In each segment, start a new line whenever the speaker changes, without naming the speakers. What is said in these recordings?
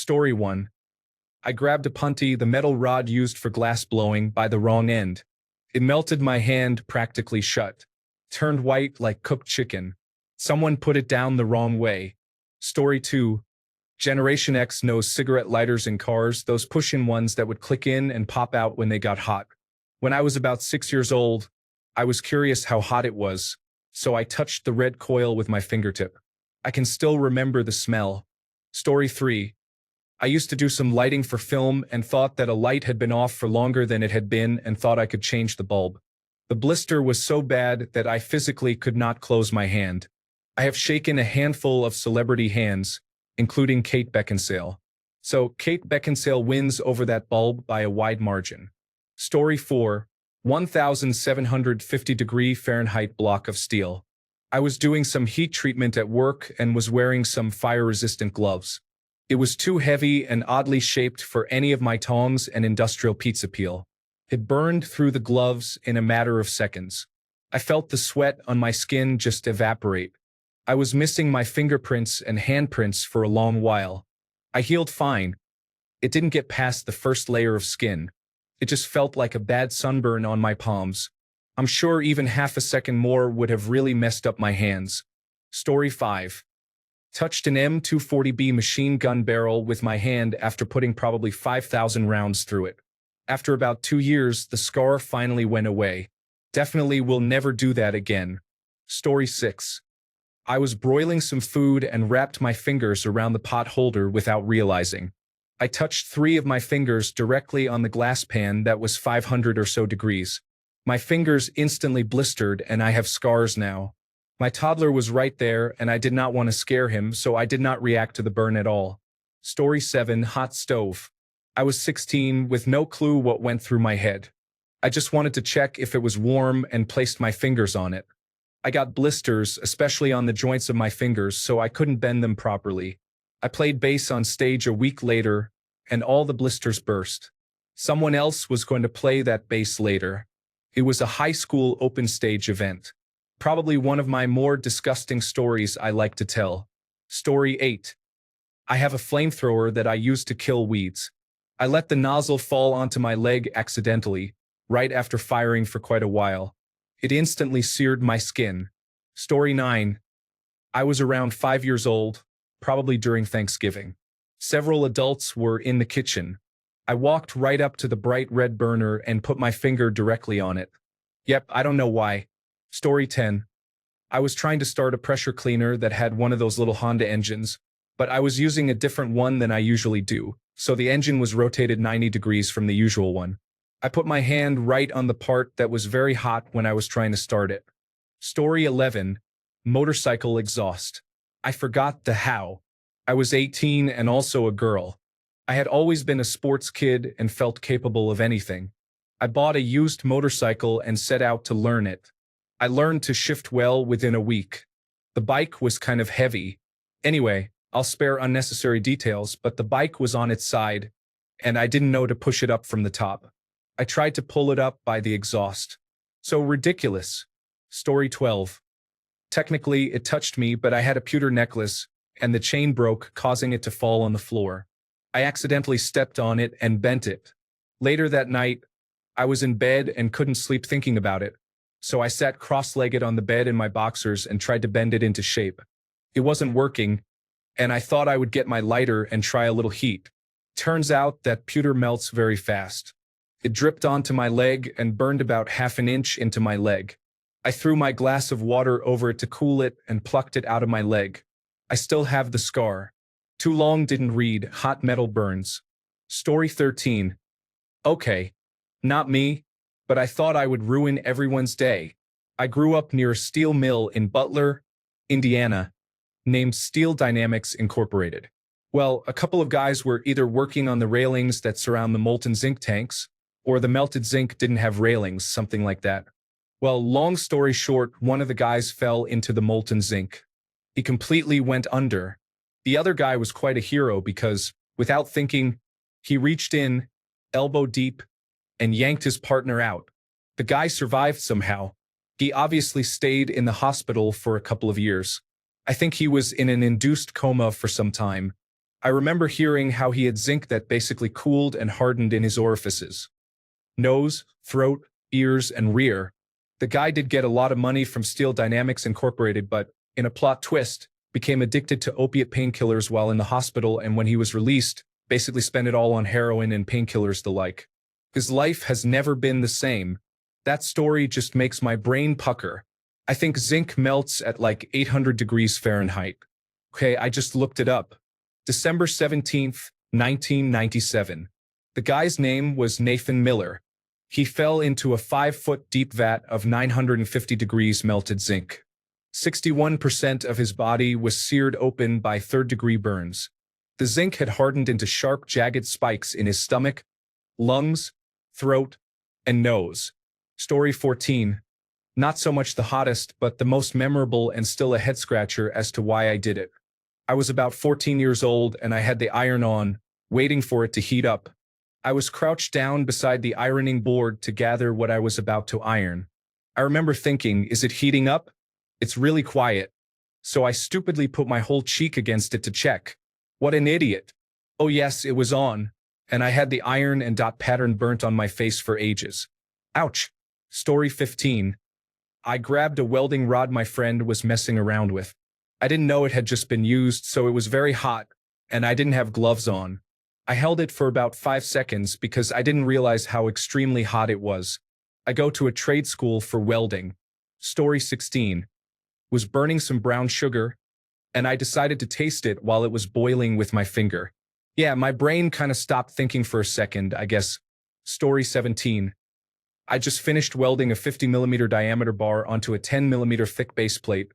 Story 1. I grabbed a punty, the metal rod used for glass blowing, by the wrong end. It melted my hand practically shut. Turned white like cooked chicken. Someone put it down the wrong way. Story 2. Generation X knows cigarette lighters in cars, those push-in ones that would click in and pop out when they got hot. When I was about 6 years old, I was curious how hot it was, so I touched the red coil with my fingertip. I can still remember the smell. Story 3. I used to do some lighting for film and thought that a light had been off for longer than it had been and thought I could change the bulb. The blister was so bad that I physically could not close my hand. I have shaken a handful of celebrity hands, including Kate Beckinsale. So Kate Beckinsale wins over that bulb by a wide margin. Story 4. 1,750 Fahrenheit block of steel. I was doing some heat treatment at work and was wearing some fire-resistant gloves. It was too heavy and oddly shaped for any of my tongs and industrial pizza peel. It burned through the gloves in a matter of seconds. I felt the sweat on my skin just evaporate. I was missing my fingerprints and handprints for a long while. I healed fine. It didn't get past the first layer of skin. It just felt like a bad sunburn on my palms. I'm sure even half a second more would have really messed up my hands. Story 5. Touched an M240B machine gun barrel with my hand after putting probably 5,000 rounds through it. After about 2 years, the scar finally went away. Definitely will never do that again. Story 6. I was broiling some food and wrapped my fingers around the pot holder without realizing. I touched 3 of my fingers directly on the glass pan that was 500 or so degrees. My fingers instantly blistered and I have scars now. My toddler was right there and I did not want to scare him, so I did not react to the burn at all. Story 7. Hot stove. I was 16 with no clue what went through my head. I just wanted to check if it was warm and placed my fingers on it. I got blisters, especially on the joints of my fingers, so I couldn't bend them properly. I played bass on stage a week later, and all the blisters burst. Someone else was going to play that bass later. It was a high school open stage event. Probably one of my more disgusting stories I like to tell. Story 8. I have a flamethrower that I use to kill weeds. I let the nozzle fall onto my leg accidentally, right after firing for quite a while. It instantly seared my skin. Story 9. I was around 5 years old, probably during Thanksgiving. Several adults were in the kitchen. I walked right up to the bright red burner and put my finger directly on it. Yep, I don't know why. Story 10. I was trying to start a pressure cleaner that had one of those little Honda engines, but I was using a different one than I usually do, so the engine was rotated 90 degrees from the usual one. I put my hand right on the part that was very hot when I was trying to start it. Story 11. Motorcycle exhaust. I forgot the how. I was 18 and also a girl. I had always been a sports kid and felt capable of anything. I bought a used motorcycle and set out to learn it. I learned to shift well within a week. The bike was kind of heavy. Anyway, I'll spare unnecessary details, but the bike was on its side, and I didn't know to push it up from the top. I tried to pull it up by the exhaust. So ridiculous. Story 12. Technically, it touched me, but I had a pewter necklace, and the chain broke, causing it to fall on the floor. I accidentally stepped on it and bent it. Later that night, I was in bed and couldn't sleep thinking about it. So I sat cross-legged on the bed in my boxers and tried to bend it into shape. It wasn't working, and I thought I would get my lighter and try a little heat. Turns out that pewter melts very fast. It dripped onto my leg and burned about half an inch into my leg. I threw my glass of water over it to cool it and plucked it out of my leg. I still have the scar. Too long didn't read. Hot metal burns. Story 13. Okay, not me, but I thought I would ruin everyone's day. I grew up near a steel mill in Butler, Indiana, named Steel Dynamics Incorporated. Well, a couple of guys were either working on the railings that surround the molten zinc tanks, or the melted zinc didn't have railings, something like that. Well, long story short, one of the guys fell into the molten zinc. He completely went under. The other guy was quite a hero because, without thinking, he reached in, elbow deep, and yanked his partner out. The guy survived somehow. He obviously stayed in the hospital for a couple of years. I think he was in an induced coma for some time. I remember hearing how he had zinc that basically cooled and hardened in his orifices. Nose, throat, ears, and rear. The guy did get a lot of money from Steel Dynamics Incorporated, but, in a plot twist, became addicted to opiate painkillers while in the hospital, and when he was released, basically spent it all on heroin and painkillers the like. His life has never been the same. That story just makes my brain pucker. I think zinc melts at like 800 degrees Fahrenheit. Okay, I just looked it up. December 17th, 1997. The guy's name was Nathan Miller. He fell into a 5-foot deep vat of 950 degrees melted zinc. 61% of his body was seared open by third-degree burns. The zinc had hardened into sharp, jagged spikes in his stomach, lungs, throat, and nose. Story 14. Not so much the hottest, but the most memorable and still a head-scratcher as to why I did it. I was about 14 years old and I had the iron on, waiting for it to heat up. I was crouched down beside the ironing board to gather what I was about to iron. I remember thinking, is it heating up? It's really quiet. So I stupidly put my whole cheek against it to check. What an idiot. Oh yes, it was on, and I had the iron and dot pattern burnt on my face for ages. Ouch. Story 15. I grabbed a welding rod my friend was messing around with. I didn't know it had just been used, so it was very hot, and I didn't have gloves on. I held it for about 5 seconds because I didn't realize how extremely hot it was. I go to a trade school for welding. Story 16. Was burning some brown sugar, and I decided to taste it while it was boiling with my finger. Yeah, my brain kind of stopped thinking for a second, I guess. Story 17. I just finished welding a 50mm diameter bar onto a 10mm thick base plate,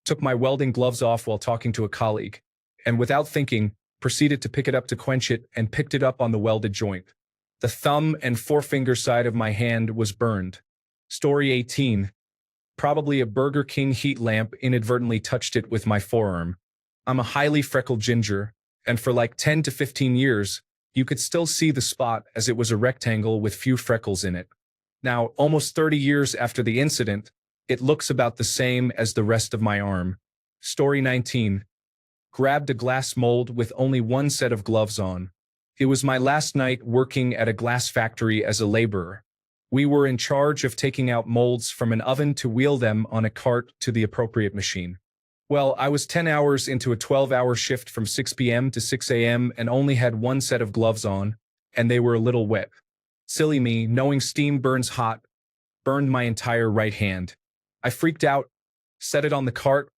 took my welding gloves off while talking to a colleague, and without thinking, proceeded to pick it up to quench it and picked it up on the welded joint. The thumb and forefinger side of my hand was burned. Story 18. Probably a Burger King heat lamp inadvertently touched it with my forearm. I'm a highly freckled ginger, and for like 10 to 15 years, you could still see the spot as it was a rectangle with few freckles in it. Now, almost 30 years after the incident, it looks about the same as the rest of my arm. Story 19. Grabbed a glass mold with only one set of gloves on. It was my last night working at a glass factory as a laborer. We were in charge of taking out molds from an oven to wheel them on a cart to the appropriate machine. Well, I was 10 hours into a 12-hour shift from 6 p.m. to 6 a.m. and only had one set of gloves on, and they were a little wet. Silly me, knowing steam burns hot, burned my entire right hand. I freaked out, set it on the cart,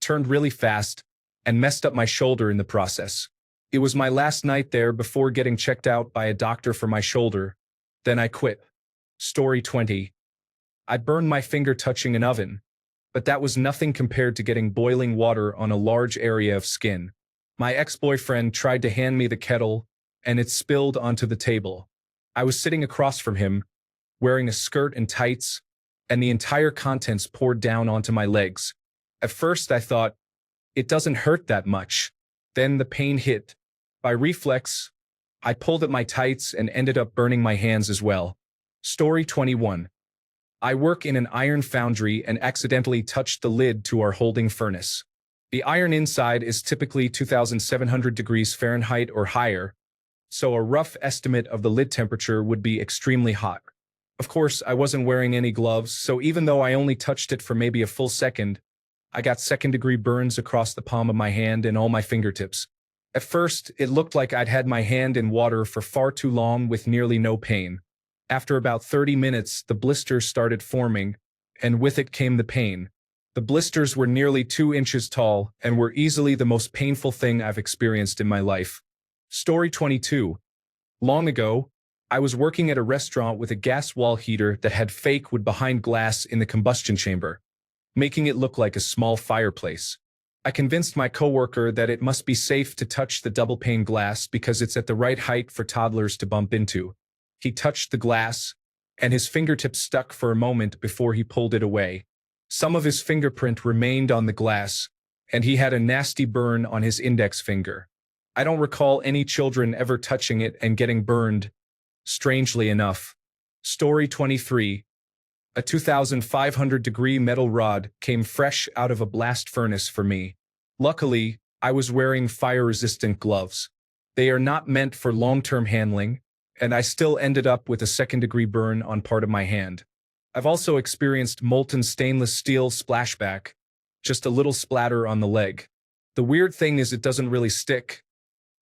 turned really fast, and messed up my shoulder in the process. It was my last night there before getting checked out by a doctor for my shoulder. Then I quit. Story 20. I burned my finger touching an oven, but that was nothing compared to getting boiling water on a large area of skin. My ex-boyfriend tried to hand me the kettle, and it spilled onto the table. I was sitting across from him, wearing a skirt and tights, and the entire contents poured down onto my legs. At first I thought, it doesn't hurt that much. Then the pain hit. By reflex, I pulled at my tights and ended up burning my hands as well. Story 21. I work in an iron foundry and accidentally touched the lid to our holding furnace. The iron inside is typically 2,700 degrees Fahrenheit or higher, so a rough estimate of the lid temperature would be extremely hot. Of course, I wasn't wearing any gloves, so even though I only touched it for maybe a full second, I got second-degree burns across the palm of my hand and all my fingertips. At first, it looked like I'd had my hand in water for far too long with nearly no pain. After about 30 minutes, the blisters started forming, and with it came the pain. The blisters were nearly 2 inches tall and were easily the most painful thing I've experienced in my life. Story 22. Long ago, I was working at a restaurant with a gas wall heater that had fake wood behind glass in the combustion chamber, making it look like a small fireplace. I convinced my coworker that it must be safe to touch the double-pane glass because it's at the right height for toddlers to bump into. He touched the glass, and his fingertips stuck for a moment before he pulled it away. Some of his fingerprint remained on the glass, and he had a nasty burn on his index finger. I don't recall any children ever touching it and getting burned, strangely enough. Story 23. A 2,500-degree metal rod came fresh out of a blast furnace for me. Luckily, I was wearing fire-resistant gloves. They are not meant for long-term handling, and I still ended up with a second-degree burn on part of my hand. I've also experienced molten stainless steel splashback, just a little splatter on the leg. The weird thing is it doesn't really stick,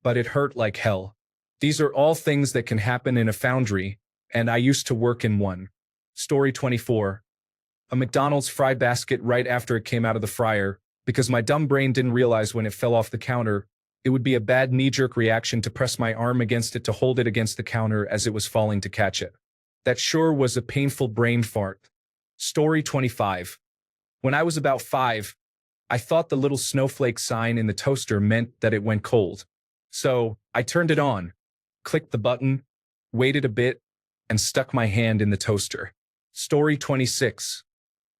but it hurt like hell. These are all things that can happen in a foundry, and I used to work in one. Story 24. A McDonald's fry basket right after it came out of the fryer, because my dumb brain didn't realize when it fell off the counter, it would be a bad knee-jerk reaction to press my arm against it to hold it against the counter as it was falling to catch it. That sure was a painful brain fart. Story 25. When I was about 5, I thought the little snowflake sign in the toaster meant that it went cold. So, I turned it on, clicked the button, waited a bit, and stuck my hand in the toaster. Story 26.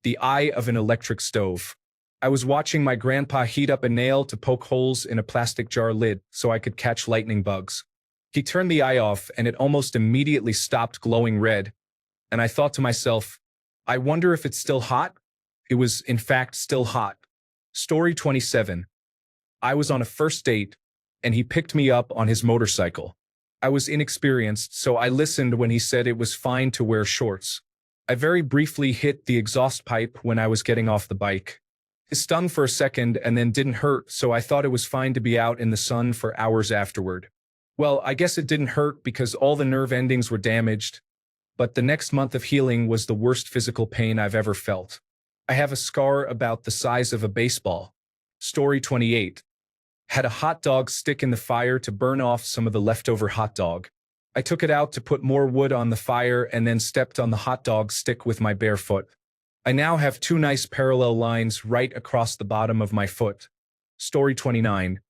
The eye of an electric stove. I was watching my grandpa heat up a nail to poke holes in a plastic jar lid so I could catch lightning bugs. He turned the eye off and it almost immediately stopped glowing red, and I thought to myself, I wonder if it's still hot? It was, in fact, still hot. Story 27. I was on a first date, and he picked me up on his motorcycle. I was inexperienced, so I listened when he said it was fine to wear shorts. I very briefly hit the exhaust pipe when I was getting off the bike. It stung for a second and then didn't hurt, so I thought it was fine to be out in the sun for hours afterward. Well, I guess it didn't hurt because all the nerve endings were damaged, but the next month of healing was the worst physical pain I've ever felt. I have a scar about the size of a baseball. Story 28. Had a hot dog stick in the fire to burn off some of the leftover hot dog. I took it out to put more wood on the fire and then stepped on the hot dog stick with my bare foot. I now have 2 nice parallel lines right across the bottom of my foot. Story 29.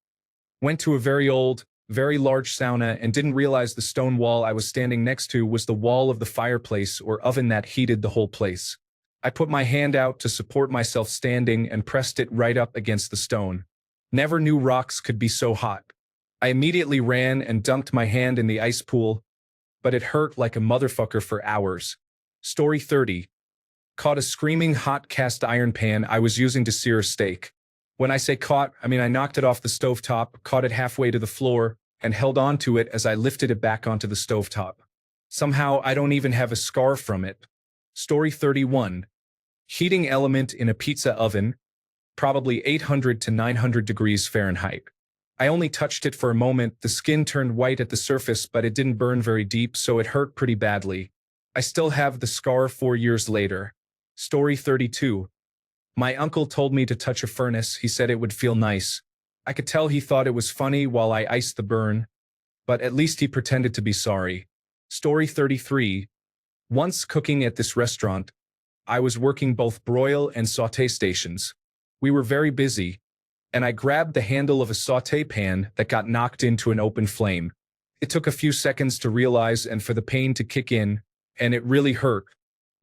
Went to a very old, very large sauna and didn't realize the stone wall I was standing next to was the wall of the fireplace or oven that heated the whole place. I put my hand out to support myself standing and pressed it right up against the stone. Never knew rocks could be so hot. I immediately ran and dunked my hand in the ice pool, but it hurt like a motherfucker for hours. Story 30. Caught a screaming hot cast iron pan I was using to sear a steak. When I say caught, I mean I knocked it off the stovetop, caught it halfway to the floor, and held on to it as I lifted it back onto the stovetop. Somehow I don't even have a scar from it. Story 31. Heating element in a pizza oven, probably 800 to 900 degrees Fahrenheit. I only touched it for a moment, the skin turned white at the surface but it didn't burn very deep so it hurt pretty badly. I still have the scar 4 years later. Story 32. My uncle told me to touch a furnace, he said it would feel nice. I could tell he thought it was funny while I iced the burn, but at least he pretended to be sorry. Story 33. Once cooking at this restaurant, I was working both broil and sauté stations. We were very busy, and I grabbed the handle of a sauté pan that got knocked into an open flame. It took a few seconds to realize and for the pain to kick in, and it really hurt.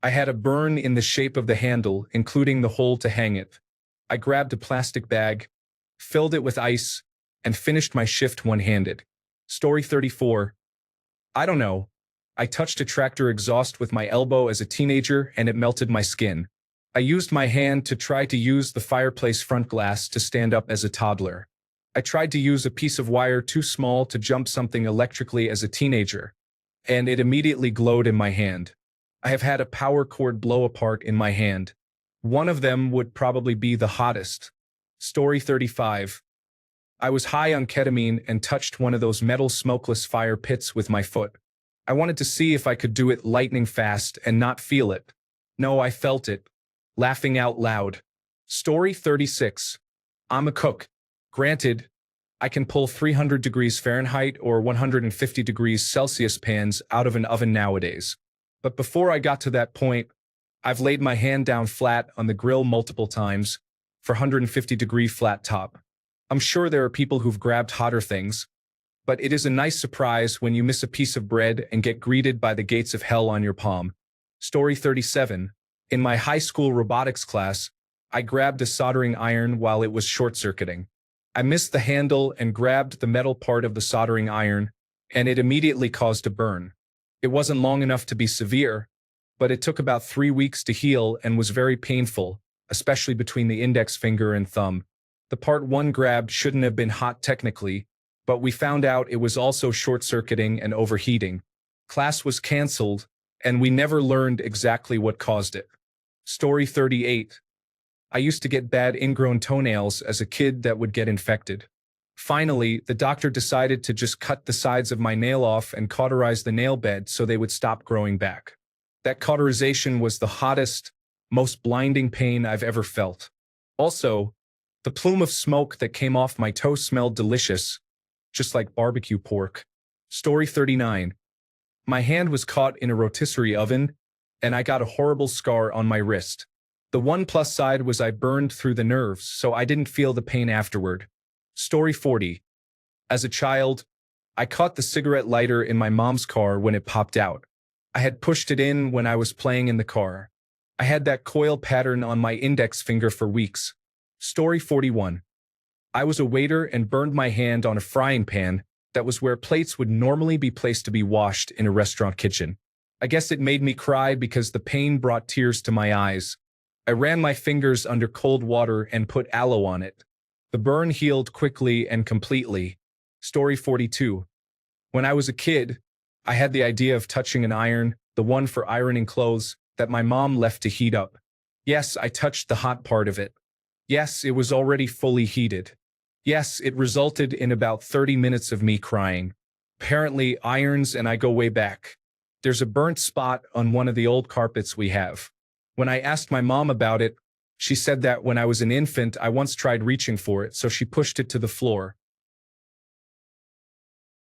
I had a burn in the shape of the handle, including the hole to hang it. I grabbed a plastic bag, filled it with ice, and finished my shift one-handed. Story 34. I don't know. I touched a tractor exhaust with my elbow as a teenager and it melted my skin. I used my hand to try to use the fireplace front glass to stand up as a toddler. I tried to use a piece of wire too small to jump something electrically as a teenager, and it immediately glowed in my hand. I have had a power cord blow apart in my hand. One of them would probably be the hottest. Story 35. I was high on ketamine and touched one of those metal smokeless fire pits with my foot. I wanted to see if I could do it lightning fast and not feel it. No, I felt it. Laughing out loud. Story 36. I'm a cook. Granted, I can pull 300 degrees Fahrenheit or 150 degrees Celsius pans out of an oven nowadays. But before I got to that point, I've laid my hand down flat on the grill multiple times for 150-degree flat top. I'm sure there are people who've grabbed hotter things, but it is a nice surprise when you miss a piece of bread and get greeted by the gates of hell on your palm. Story 37. In my high school robotics class, I grabbed a soldering iron while it was short-circuiting. I missed the handle and grabbed the metal part of the soldering iron, and it immediately caused a burn. It wasn't long enough to be severe, but it took about 3 weeks to heal and was very painful, especially between the index finger and thumb. The part 1 grab shouldn't have been hot technically, but we found out it was also short-circuiting and overheating. Class was canceled, and we never learned exactly what caused it. Story 38. I used to get bad ingrown toenails as a kid that would get infected. Finally, the doctor decided to just cut the sides of my nail off and cauterize the nail bed so they would stop growing back. That cauterization was the hottest, most blinding pain I've ever felt. Also, the plume of smoke that came off my toe smelled delicious, just like barbecue pork. Story 39. My hand was caught in a rotisserie oven, and I got a horrible scar on my wrist. The one plus side was I burned through the nerves, so I didn't feel the pain afterward. Story 40. As a child, I caught the cigarette lighter in my mom's car when it popped out. I had pushed it in when I was playing in the car. I had that coil pattern on my index finger for weeks. Story 41. I was a waiter and burned my hand on a frying pan that was where plates would normally be placed to be washed in a restaurant kitchen. I guess it made me cry because the pain brought tears to my eyes. I ran my fingers under cold water and put aloe on it. The burn healed quickly and completely. Story 42. When I was a kid, I had the idea of touching an iron, the one for ironing clothes, that my mom left to heat up. Yes, I touched the hot part of it. Yes, it was already fully heated. Yes, it resulted in about 30 minutes of me crying. Apparently, irons and I go way back. There's a burnt spot on one of the old carpets we have. When I asked my mom about it, she said that when I was an infant, I once tried reaching for it, so she pushed it to the floor.